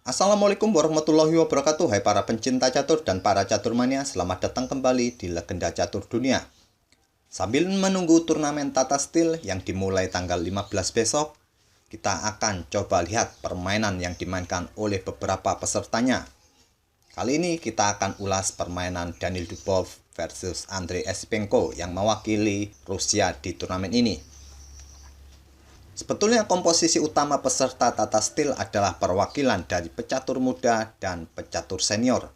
Assalamualaikum warahmatullahi wabarakatuh. Hai para pencinta catur dan para caturmania, selamat datang kembali di Legenda Catur Dunia. Sambil menunggu turnamen Tata Steel yang dimulai tanggal 15 besok, kita akan coba lihat permainan yang dimainkan oleh beberapa pesertanya. Kali ini kita akan ulas permainan Daniil Dubov versus Andrei Esipenko yang mewakili Rusia di turnamen ini. Sebetulnya komposisi utama peserta Tata Steel adalah perwakilan dari pecatur muda dan pecatur senior,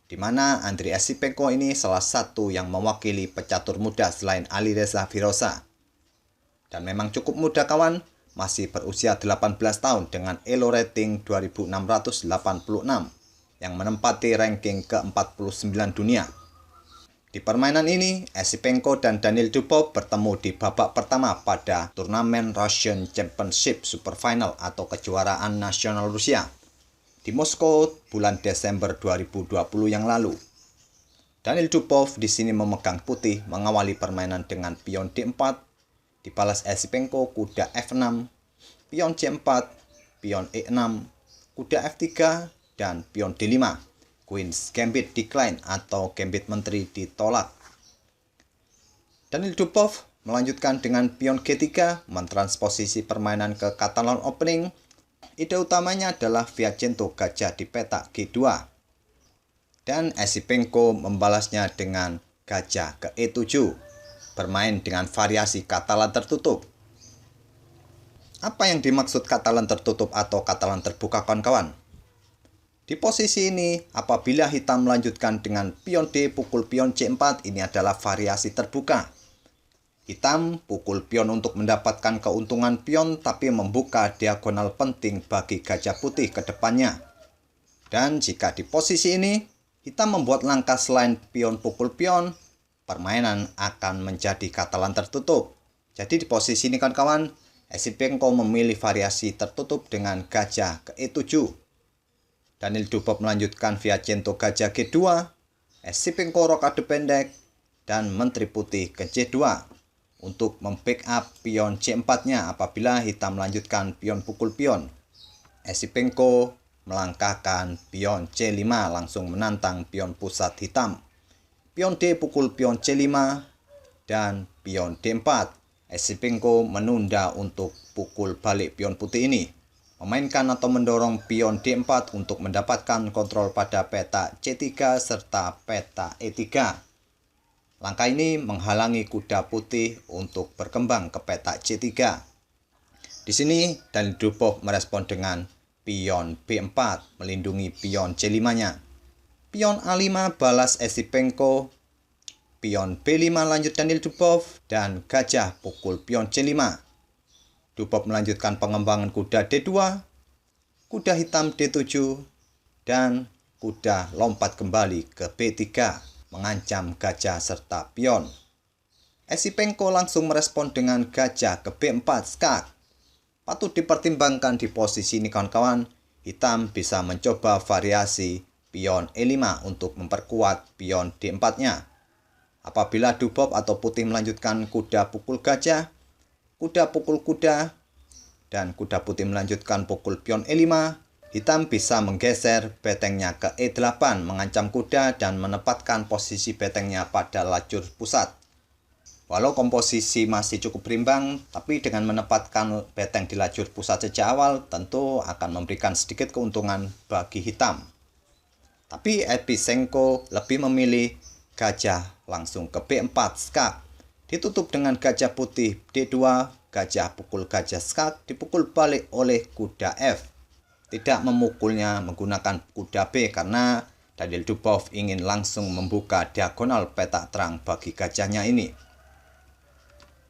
di mana Andrei Esipenko ini salah satu yang mewakili pecatur muda selain Alireza Firoza. Dan memang cukup muda kawan, masih berusia 18 tahun dengan elo rating 2686 yang menempati ranking ke-49 dunia. Di permainan ini, Esipenko dan Daniil Dubov bertemu di babak pertama pada turnamen Russian Championship Super Final atau kejuaraan nasional Rusia di Moskow bulan Desember 2020 yang lalu. Daniil Dubov di sini memegang putih mengawali permainan dengan pion D4, dibalas Esipenko kuda F6, pion C4, pion E6, kuda F3, dan pion D5. Queen's Gambit decline atau gambit menteri ditolak. Daniil Dubov melanjutkan dengan pion G3 mentransposisi permainan ke Catalan opening. Ide utamanya adalah Viajento gajah di petak G2. Dan Esipenko membalasnya dengan gajah ke E7, bermain dengan variasi Catalan tertutup. Apa yang dimaksud Catalan tertutup atau Catalan terbuka kawan-kawan? Di posisi ini, apabila hitam melanjutkan dengan pion D pukul pion C4, ini adalah variasi terbuka. Hitam pukul pion untuk mendapatkan keuntungan pion tapi membuka diagonal penting bagi gajah putih ke depannya. Dan jika di posisi ini, hitam membuat langkah selain pion pukul pion, permainan akan menjadi Catalan tertutup. Jadi di posisi ini kawan-kawan, Esipenko memilih variasi tertutup dengan gajah ke E7. Daniil Dubov melanjutkan Viajento gajah G2, Esipenko rokade pendek, dan menteri putih ke C2 untuk membackup pion C4-nya apabila hitam melanjutkan pion pukul pion. Esipenko melangkahkan pion C5 langsung menantang pion pusat hitam. Pion D pukul pion C5 dan pion D4. Esipenko menunda untuk pukul balik pion putih ini, memainkan atau mendorong pion D4 untuk mendapatkan kontrol pada peta C3 serta peta E3. Langkah ini menghalangi kuda putih untuk berkembang ke peta C3. Di sini Daniil Dubov merespon dengan pion B4 melindungi pion C5-nya. Pion A5 balas Esipenko, pion B5 lanjut Daniil Dubov, dan gajah pukul pion C5. Dubov melanjutkan pengembangan kuda D2, kuda hitam D7, dan kuda lompat kembali ke B3, mengancam gajah serta pion. Esipenko langsung merespon dengan gajah ke B4 skak. Patut dipertimbangkan di posisi ini kawan-kawan, hitam bisa mencoba variasi pion E5 untuk memperkuat pion D4-nya. Apabila Dubov atau putih melanjutkan kuda pukul gajah, kuda pukul kuda, dan kuda putih melanjutkan pukul pion E5, hitam bisa menggeser betengnya ke E8 mengancam kuda dan menempatkan posisi betengnya pada lajur pusat. Walau komposisi masih cukup berimbang, tapi dengan menempatkan beteng di lajur pusat sejak awal tentu akan memberikan sedikit keuntungan bagi hitam. Tapi Esipenko lebih memilih gajah langsung ke B4 skak, ditutup dengan gajah putih D2, gajah pukul gajah skak dipukul balik oleh kuda F. Tidak memukulnya menggunakan kuda B karena Daniil Dubov ingin langsung membuka diagonal petak terang bagi gajahnya ini.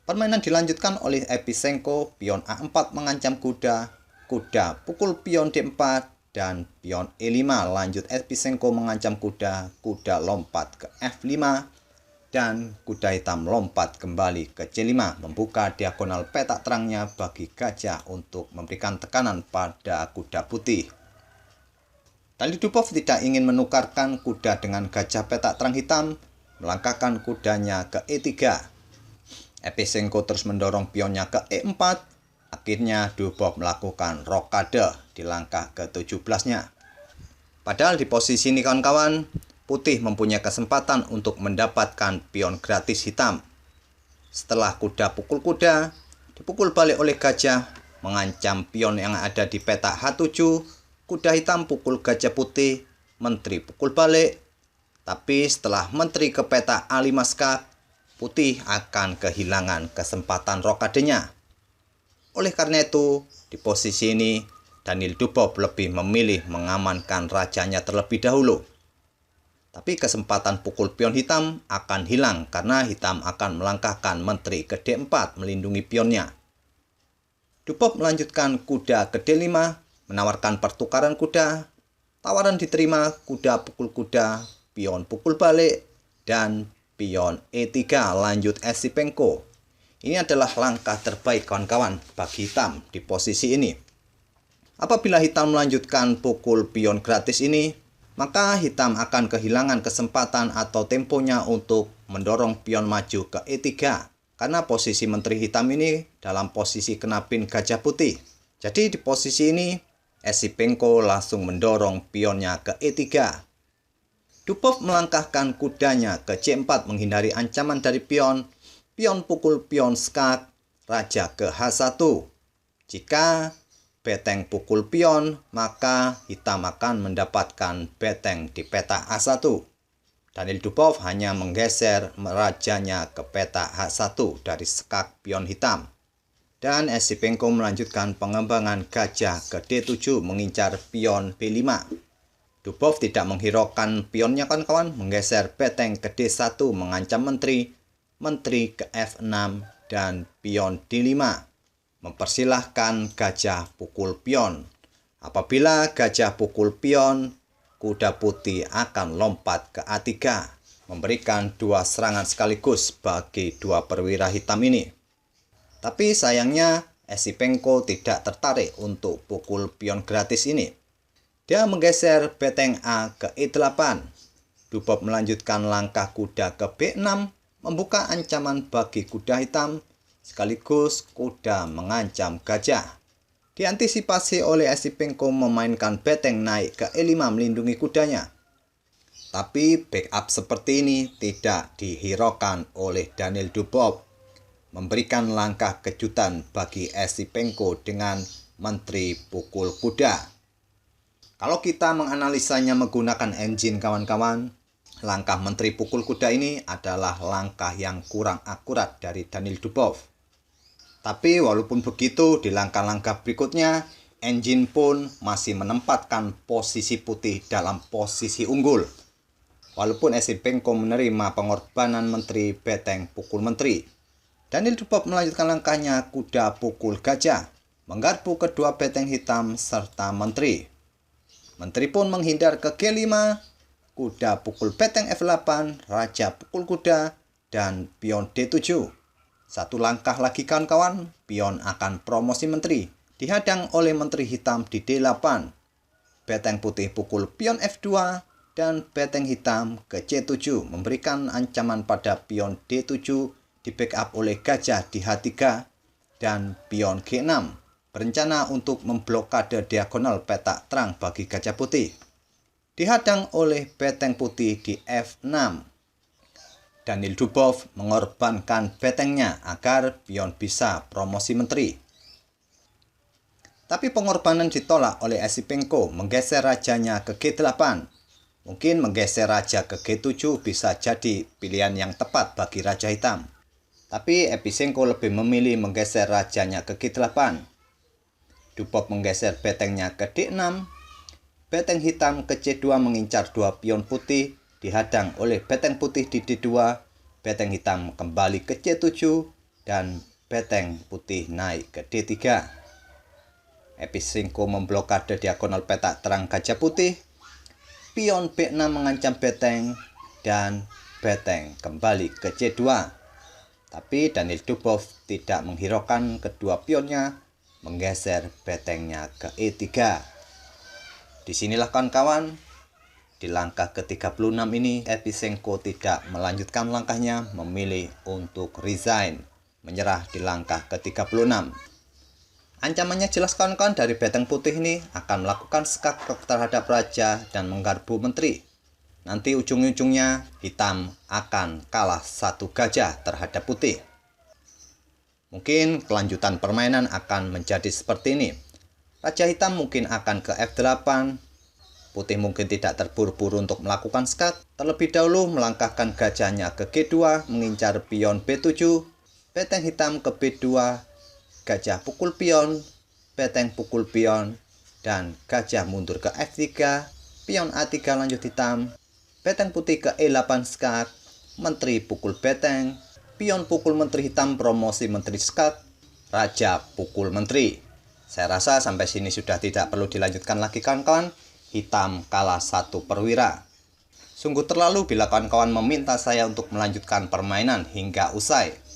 Permainan dilanjutkan oleh Esipenko, pion A4 mengancam kuda, kuda pukul pion D4, dan pion E5 lanjut Esipenko mengancam kuda, kuda lompat ke F5, dan kuda hitam lompat kembali ke C5 membuka diagonal petak terangnya bagi gajah untuk memberikan tekanan pada kuda putih. Daniil Dubov tidak ingin menukarkan kuda dengan gajah petak terang hitam, melangkahkan kudanya ke E3. Esipenko terus mendorong pionnya ke E4, Akhirnya Dubov melakukan rokade di langkah ke-17-nya. Padahal di posisi ini kawan-kawan, putih mempunyai kesempatan untuk mendapatkan pion gratis hitam. Setelah kuda pukul kuda, dipukul balik oleh gajah, mengancam pion yang ada di petak H7, kuda hitam pukul gajah putih, menteri pukul balik. Tapi setelah menteri ke petak A5 skak, putih akan kehilangan kesempatan rokadenya. Oleh karena itu, di posisi ini, Daniil Dubov lebih memilih mengamankan rajanya terlebih dahulu. Tapi kesempatan pukul pion hitam akan hilang karena hitam akan melangkahkan menteri ke D4 melindungi pionnya. Dubov melanjutkan kuda ke D5, menawarkan pertukaran kuda. Tawaran diterima, kuda pukul kuda, pion pukul balik, dan pion E3 lanjut Esipenko. Ini adalah langkah terbaik kawan-kawan bagi hitam di posisi ini. Apabila hitam melanjutkan pukul pion gratis ini, maka hitam akan kehilangan kesempatan atau temponya untuk mendorong pion maju ke E3. Karena posisi menteri hitam ini dalam posisi kena pin gajah putih. Jadi di posisi ini, Esipenko langsung mendorong pionnya ke E3. Dubov melangkahkan kudanya ke C4 menghindari ancaman dari pion. Pion pukul pion skak, raja ke H1. Jika beteng pukul pion, maka hitam akan mendapatkan beteng di peta A1. Daniil Dubov hanya menggeser rajanya ke peta H1 dari skak pion hitam. Dan Esipenko melanjutkan pengembangan gajah ke D7 mengincar pion B5. Dubov tidak menghiraukan pionnya kawan-kawan, menggeser beteng ke D1 mengancam menteri ke F6 dan pion D5. Mempersilahkan gajah pukul pion. Apabila gajah pukul pion, kuda putih akan lompat ke A3, memberikan dua serangan sekaligus bagi dua perwira hitam ini. Tapi sayangnya Esipenko tidak tertarik untuk pukul pion gratis ini. Dia menggeser beteng A ke E8. Dubov melanjutkan langkah kuda ke B6, membuka ancaman bagi kuda hitam, sekaligus kuda mengancam gajah. Diantisipasi oleh Esipenko memainkan beteng naik ke E5 melindungi kudanya. Tapi backup seperti ini tidak dihiraukan oleh Daniil Dubov, memberikan langkah kejutan bagi Esipenko dengan menteri pukul kuda. Kalau kita menganalisanya menggunakan engine kawan-kawan, langkah menteri pukul kuda ini adalah langkah yang kurang akurat dari Daniil Dubov. Tapi walaupun begitu, di langkah-langkah berikutnya, engine pun masih menempatkan posisi putih dalam posisi unggul. Walaupun Esipenko menerima pengorbanan menteri beteng pukul menteri, Daniil Dubov melanjutkan langkahnya kuda pukul gajah, menggarpu kedua beteng hitam serta menteri. Menteri pun menghindar ke G5, kuda pukul beteng F8, raja pukul kuda, dan pion D7. Satu langkah lagi kawan-kawan, pion akan promosi menteri, dihadang oleh menteri hitam di D8. Beteng putih pukul pion F2, dan beteng hitam ke C7, memberikan ancaman pada pion D7, di backup oleh gajah di H3, dan pion G6, berencana untuk memblokade diagonal petak terang bagi gajah putih. Dihadang oleh beteng putih di F6. Daniil Dubov mengorbankan betengnya agar pion bisa promosi menteri. Tapi pengorbanan ditolak oleh Esipenko, menggeser rajanya ke G8. Mungkin menggeser raja ke G7 bisa jadi pilihan yang tepat bagi raja hitam. Tapi Esipenko lebih memilih menggeser rajanya ke G8. Dubov menggeser betengnya ke D6. Beteng hitam ke C2 mengincar dua pion putih, dihadang oleh beteng putih di D2, beteng hitam kembali ke C7, dan beteng putih naik ke D3. Esipenko memblokade diagonal petak terang gajah putih, pion B6 mengancam beteng, dan beteng kembali ke C2. Tapi Daniil Dubov tidak menghiraukan kedua pionnya, menggeser betengnya ke E3. Disinilah kawan-kawan, di langkah ke-36 ini Esipenko tidak melanjutkan langkahnya, memilih untuk resign, menyerah di langkah ke-36. Ancamannya jelas kawan-kawan, dari beteng putih ini akan melakukan skak terhadap raja dan menggarpu menteri. Nanti ujung-ujungnya hitam akan kalah 1 gajah terhadap putih. Mungkin kelanjutan permainan akan menjadi seperti ini. Raja hitam mungkin akan ke F8. Putih mungkin tidak terburu-buru untuk melakukan skak. Terlebih dahulu melangkahkan gajahnya ke G2, mengincar pion B7. Beteng hitam ke B2. Gajah pukul pion, beteng pukul pion, dan gajah mundur ke F3, pion A3 lanjut hitam, beteng putih ke E8 skak, menteri pukul beteng, pion pukul menteri hitam, promosi menteri skak, raja pukul menteri. Saya rasa sampai sini sudah tidak perlu dilanjutkan lagi kawan-kawan, hitam kalah 1 perwira. Sungguh terlalu bila kawan-kawan meminta saya untuk melanjutkan permainan hingga usai.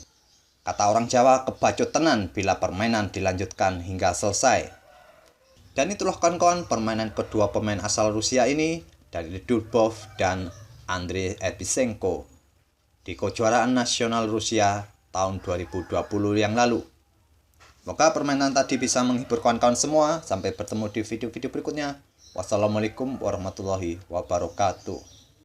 Kata orang Jawa, kebacut tenan bila permainan dilanjutkan hingga selesai. Dan itulah kawan-kawan permainan kedua pemain asal Rusia ini, dari Dubov dan Andrei Evchenko, di kejuaraan nasional Rusia tahun 2020 yang lalu. Semoga permainan tadi bisa menghibur kawan-kawan semua. Sampai bertemu di video-video berikutnya. Wassalamualaikum warahmatullahi wabarakatuh.